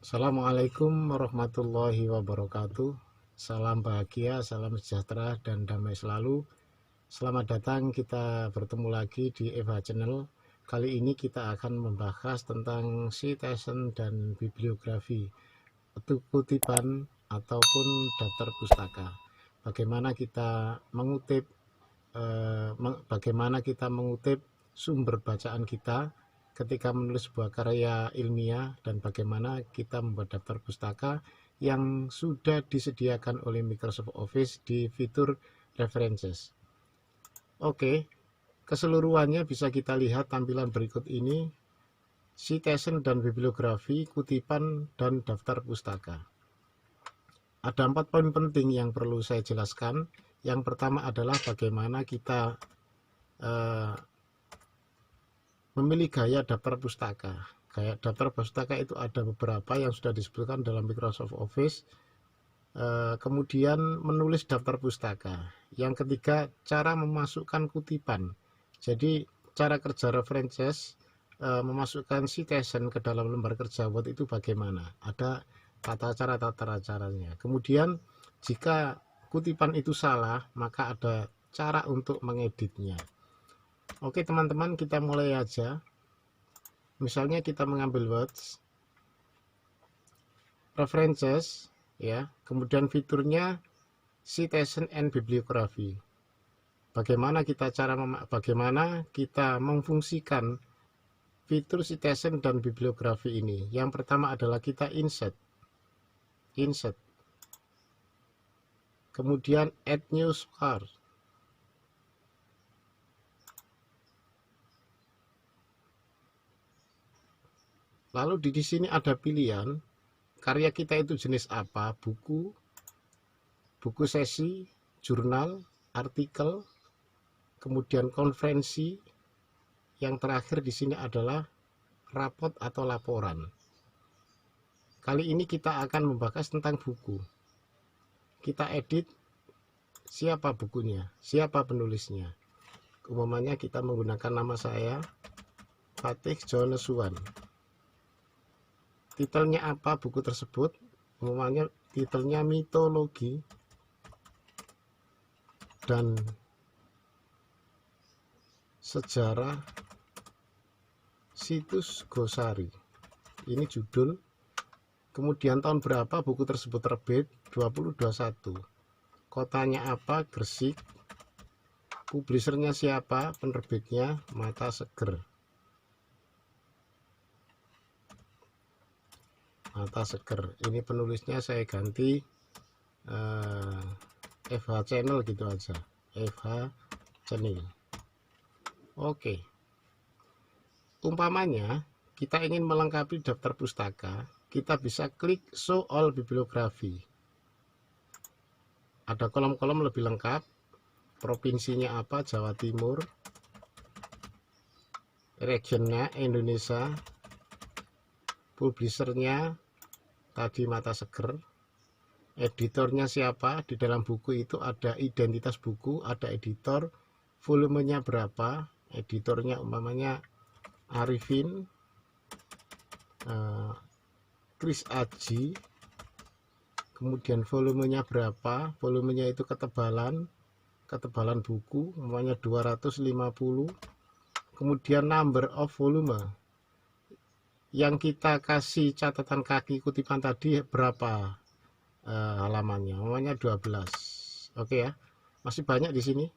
Assalamualaikum warahmatullahi wabarakatuh. Salam bahagia, salam sejahtera, dan damai selalu. Selamat datang, kita bertemu lagi di Eva Channel. Kali ini kita akan membahas tentang citation dan bibliografi, kutipan ataupun daftar pustaka. Bagaimana kita mengutip sumber bacaan kita ketika menulis sebuah karya ilmiah, dan bagaimana kita membuat daftar pustaka yang sudah disediakan oleh Microsoft Office di fitur References. Oke, keseluruhannya bisa kita lihat tampilan berikut ini: citation dan bibliografi, kutipan, dan daftar pustaka. Ada 4 poin penting yang perlu saya jelaskan. Yang pertama adalah bagaimana kita memilih gaya daftar pustaka. Gaya daftar pustaka itu ada beberapa yang sudah disebutkan dalam Microsoft Office. Kemudian menulis daftar pustaka. Yang ketiga, cara memasukkan kutipan. Jadi cara kerja References memasukkan citation ke dalam lembar kerja Word itu bagaimana? Ada tata caranya. Kemudian jika kutipan itu salah, maka ada cara untuk mengeditnya. Oke teman-teman, kita mulai aja. Misalnya kita mengambil words, references, ya, kemudian fiturnya citation and bibliography. Bagaimana kita memfungsikan fitur citation dan bibliografi ini? Yang pertama adalah kita insert, kemudian add new source. Lalu di sini ada pilihan karya kita itu jenis apa: buku sesi, jurnal, artikel, kemudian konferensi. Yang terakhir di sini adalah rapot atau laporan. Kali ini kita akan membahas tentang buku. Kita edit siapa bukunya, siapa penulisnya. Umumnya kita menggunakan nama saya, Fatih Jonesuan. Titelnya apa buku tersebut? Umumnya titelnya mitologi dan sejarah situs Gosari. Ini judul. Kemudian tahun berapa buku tersebut terbit? 2021. Kotanya apa? Gresik. Publishernya siapa? Penerbitnya Mata Seger. Ini penulisnya saya ganti FH Channel gitu aja. FH Channel. Oke. Umpamanya kita ingin melengkapi daftar pustaka, kita bisa klik show all bibliografi. Ada kolom-kolom lebih lengkap. Provinsinya apa? Jawa Timur. Regionnya Indonesia. Publishernya tadi Mata Seger. Editornya siapa? Di dalam buku itu ada identitas buku, ada editor, volumenya berapa, editornya umpamanya Arifin, Chris Aji. Kemudian volumenya berapa? Volumenya itu ketebalan buku umpamanya 250. Kemudian number of volume. Yang kita kasih catatan kaki kutipan tadi berapa halamannya? Umpamanya 12. Oke ya. Masih banyak di sini.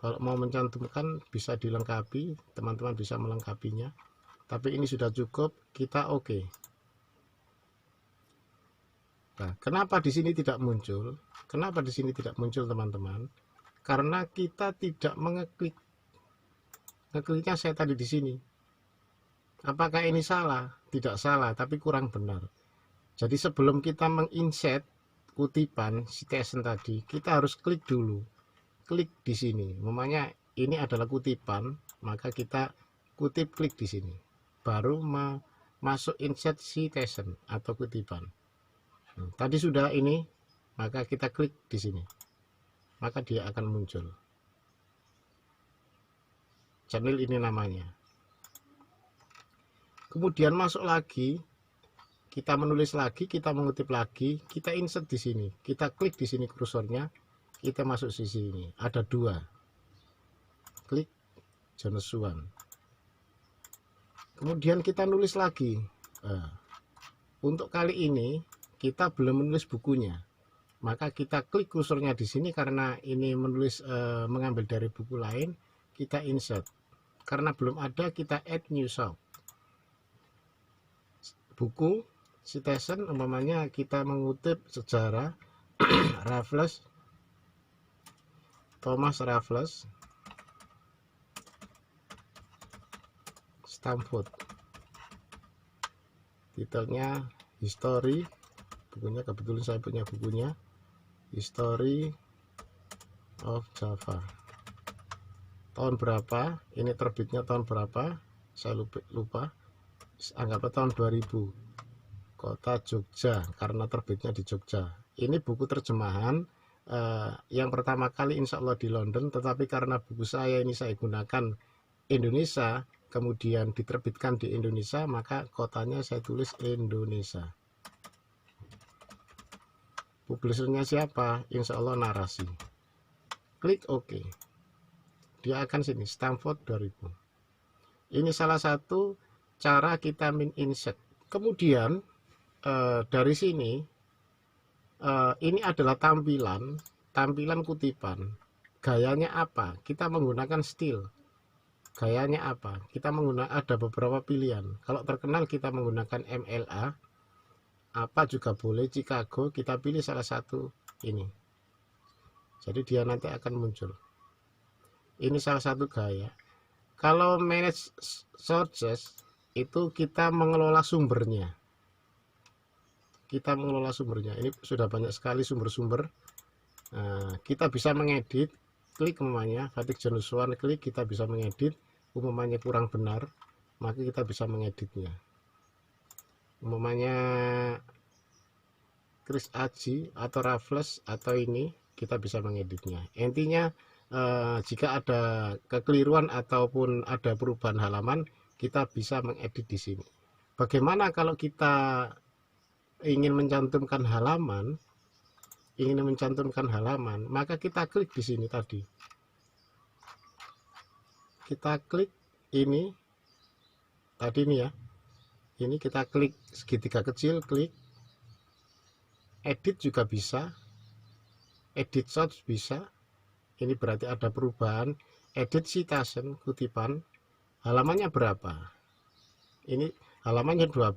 Kalau mau mencantumkan bisa dilengkapi, teman-teman bisa melengkapinya. Tapi ini sudah cukup, kita oke. Nah, kenapa di sini tidak muncul? Kenapa di sini tidak muncul, teman-teman? Karena kita tidak mengeklik. Ngekliknya saya tadi di sini. Apakah ini salah? Tidak salah, tapi kurang benar. Jadi sebelum kita menginsert kutipan citation tadi, kita harus klik dulu. Klik di sini. Umpamanya ini adalah kutipan, maka kita kutip, klik di sini. Baru masuk insert citation atau kutipan. Tadi sudah ini, maka kita klik di sini. Maka dia akan muncul. Channel ini namanya. Kemudian masuk lagi kita menulis lagi, kita mengutip lagi, kita insert di sini, kita klik di sini kursornya, kita masuk sisi ini, ada dua, klik Joshua. Kemudian kita nulis lagi. Untuk kali ini kita belum menulis bukunya, maka kita klik kursornya di sini karena ini menulis mengambil dari buku lain, kita insert. Karena belum ada, kita add new shop. Buku citation umpamanya kita mengutip sejarah Raffles, Thomas Raffles, Stamford. Titelnya History, bukunya kebetulan saya punya bukunya, History of Java. Tahun berapa? Ini terbitnya tahun berapa? Saya lupa. Anggaplah tahun 2000. Kota Jogja, karena terbitnya di Jogja. Ini buku terjemahan yang pertama kali insya Allah di London, tetapi karena buku saya ini saya gunakan Indonesia, kemudian diterbitkan di Indonesia, maka kotanya saya tulis Indonesia. Publishernya siapa? Insya Allah Narasi. Klik OK. Dia akan sini, Stamford 2000. Ini salah satu cara kita insert. Kemudian dari sini ini adalah tampilan kutipan. Gayanya apa? Kita menggunakan style. Gayanya apa? Kita menggunakan, ada beberapa pilihan. Kalau terkenal kita menggunakan MLA. Apa juga boleh, Chicago, kita pilih salah satu ini. Jadi dia nanti akan muncul. Ini salah satu gaya. Kalau manage sources itu kita mengelola sumbernya. Kita mengelola sumbernya. Ini sudah banyak sekali sumber-sumber. Kita bisa mengedit. Klik umpamanya Fatik Joshua, klik, kita bisa mengedit. Umpamanya kurang benar, maka kita bisa mengeditnya. Umpamanya Chris Aji atau Raffles atau ini, kita bisa mengeditnya. Intinya jika ada kekeliruan ataupun ada perubahan halaman, kita bisa mengedit di sini. Bagaimana kalau kita ingin mencantumkan halaman, maka kita klik di sini tadi. Kita klik ini tadi nih ya. Ini kita klik segitiga kecil, klik. Edit juga bisa. Edit source bisa. Ini berarti ada perubahan. Edit citation, kutipan. Halamannya berapa? Ini halamannya 12.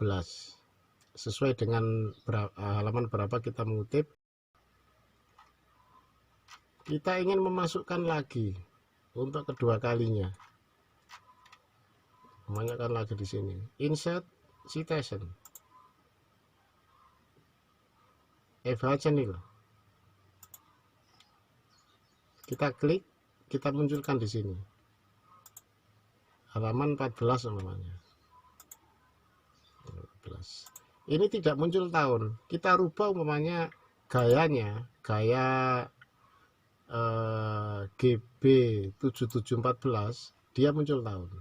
Sesuai dengan halaman berapa kita mengutip. Kita ingin memasukkan lagi untuk kedua kalinya. Memasukkan lagi di sini. Insert citation. Nih loh. Kita klik, kita munculkan di sini. Halaman 14 namanya. 14. Ini tidak muncul tahun. Kita rubah umpamanya gayanya, gaya GB 7714, dia muncul tahun.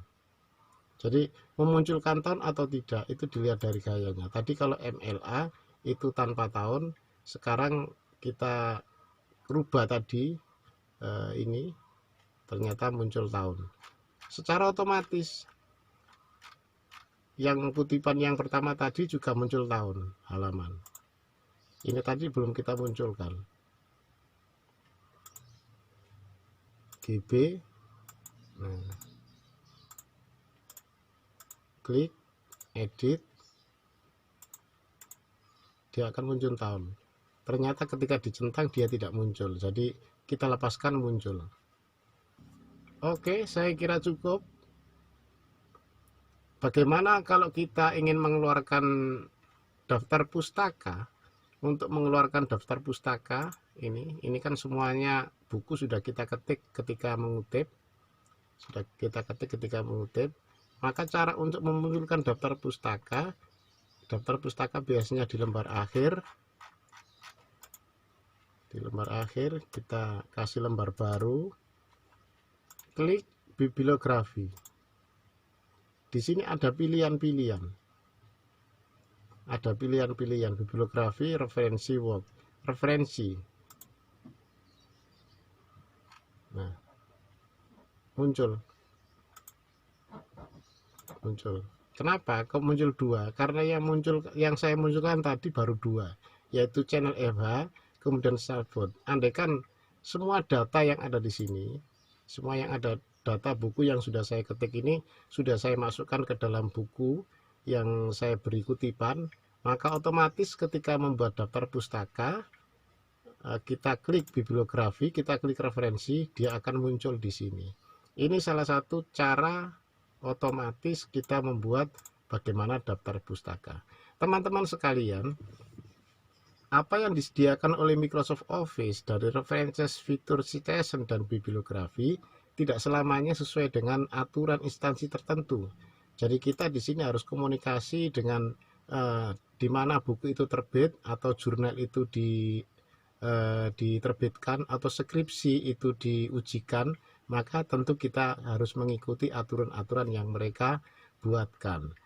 Jadi memunculkan tahun atau tidak itu dilihat dari gayanya. Tadi kalau MLA itu tanpa tahun, sekarang kita rubah tadi ini ternyata muncul tahun. Secara otomatis yang kutipan yang pertama tadi juga muncul tahun halaman. Ini tadi belum kita munculkan. GB. Nah. Klik edit. Dia akan muncul tahun. Ternyata ketika dicentang dia tidak muncul. Jadi kita lepaskan muncul. Oke, saya kira cukup. Bagaimana kalau kita ingin mengeluarkan daftar pustaka? Untuk mengeluarkan daftar pustaka ini kan semuanya buku sudah kita ketik ketika mengutip. Maka cara untuk memunculkan daftar pustaka biasanya di lembar akhir. Di lembar akhir kita kasih lembar baru. Klik bibliografi. Di sini ada pilihan-pilihan. ada pilihan-pilihan bibliografi, referensi, work, referensi. Nah, muncul. Kenapa kok muncul dua? Karena yang saya munculkan tadi baru dua, yaitu channel FH, kemudian Starboard. Andaikan semua data yang ada di sini, semua yang ada data buku yang sudah saya ketik ini sudah saya masukkan ke dalam buku yang saya beri kutipan, maka otomatis ketika membuat daftar pustaka, kita klik bibliografi, kita klik referensi, dia akan muncul di sini. Ini salah satu cara otomatis kita membuat bagaimana daftar pustaka. Teman-teman sekalian, apa yang disediakan oleh Microsoft Office dari references, fitur citation, dan bibliografi tidak selamanya sesuai dengan aturan instansi tertentu. Jadi kita di sini harus komunikasi dengan di mana buku itu terbit atau jurnal itu diterbitkan atau skripsi itu diujikan, maka tentu kita harus mengikuti aturan-aturan yang mereka buatkan.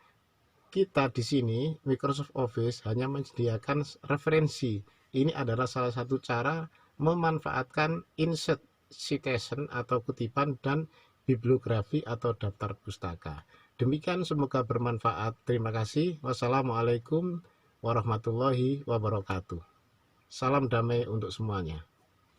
Kita di sini Microsoft Office hanya menyediakan referensi. Ini adalah salah satu cara memanfaatkan insert citation atau kutipan dan bibliografi atau daftar pustaka. Demikian, semoga bermanfaat. Terima kasih. Wassalamualaikum warahmatullahi wabarakatuh. Salam damai untuk semuanya.